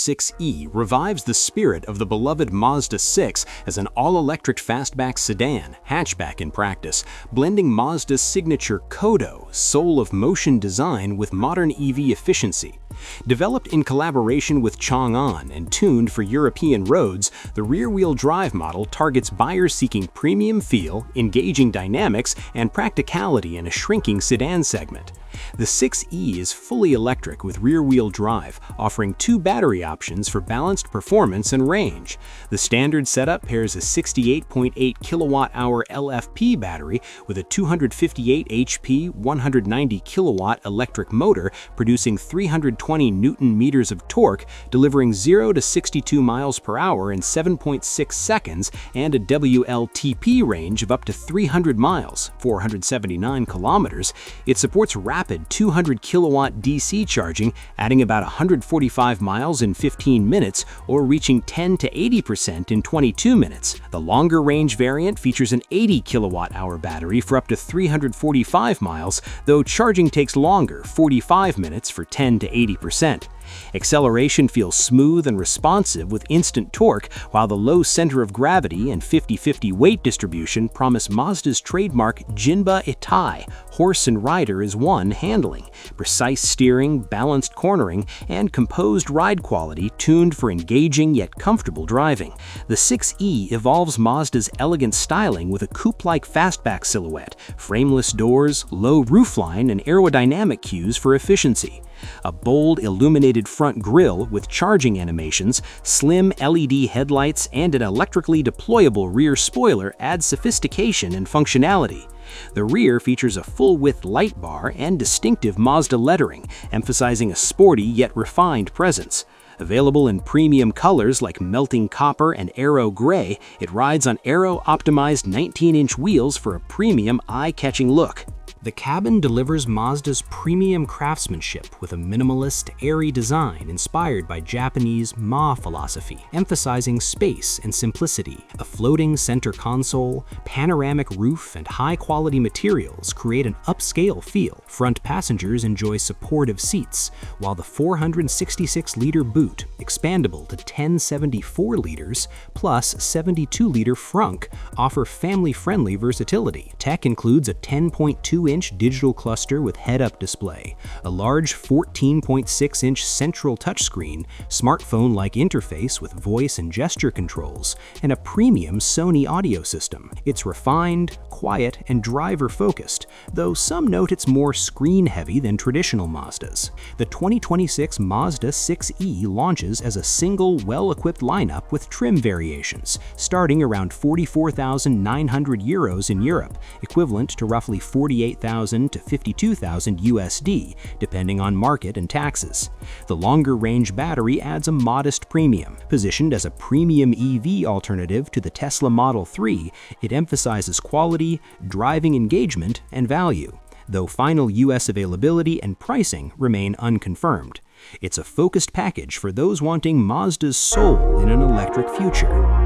6e revives the spirit of the beloved Mazda 6 as an all-electric fastback sedan, hatchback in practice, blending Mazda's signature Kodo, soul of motion design with modern EV efficiency. Developed in collaboration with Chang'an and tuned for European roads, the rear-wheel drive model targets buyers seeking premium feel, engaging dynamics, and practicality in a shrinking sedan segment. The 6e is fully electric with rear-wheel drive, offering two battery options for balanced performance and range. The standard setup pairs a 68.8 kilowatt-hour LFP battery with a 258 HP, 190 kilowatt electric motor, producing 320 Newton-meters of torque, delivering 0 to 62 miles per hour in 7.6 seconds, and a WLTP range of up to 300 miles, 479 kilometers. It supports rapid 200 kilowatt DC charging, adding about 145 miles in 15 minutes or reaching 10 to 80% in 22 minutes. The longer range variant features an 80 kilowatt-hour battery for up to 345 miles, though charging takes longer, 45 minutes for 10 to 80%. Acceleration feels smooth and responsive with instant torque, while the low center of gravity and 50-50 weight distribution promise Mazda's trademark Jinba Itai, horse and rider as one handling, precise steering, balanced cornering, and composed ride quality tuned for engaging yet comfortable driving. The 6e evolves Mazda's elegant styling with a coupe-like fastback silhouette, frameless doors, low roofline, and aerodynamic cues for efficiency. A bold, illuminated front grille with charging animations, slim LED headlights, and an electrically deployable rear spoiler add sophistication and functionality. The rear features a full-width light bar and distinctive Mazda lettering, emphasizing a sporty yet refined presence. Available in premium colors like melting copper and aero gray, it rides on aero-optimized 19-inch wheels for a premium, eye-catching look. The cabin delivers Mazda's premium craftsmanship with a minimalist, airy design inspired by Japanese Ma philosophy, emphasizing space and simplicity. A floating center console, panoramic roof, and high-quality materials create an upscale feel. Front passengers enjoy supportive seats, while the 466-liter boot, expandable to 1074 liters, plus 72-liter frunk, offer family-friendly versatility. Tech includes a 10.2-inch digital cluster with head-up display, a large 14.6-inch central touchscreen, smartphone-like interface with voice and gesture controls, and a premium Sony audio system. It's refined, quiet, and driver-focused, though some note it's more screen-heavy than traditional Mazdas. The 2026 Mazda 6e launches as a single, well-equipped lineup with trim variations, starting around 44,900 euros in Europe, equivalent to roughly 48,000 to 52,000 USD, depending on market and taxes. The longer-range battery adds a modest premium. Positioned as a premium EV alternative to the Tesla Model 3, it emphasizes quality, driving engagement, and value, though final US availability and pricing remain unconfirmed. It's a focused package for those wanting Mazda's soul in an electric future.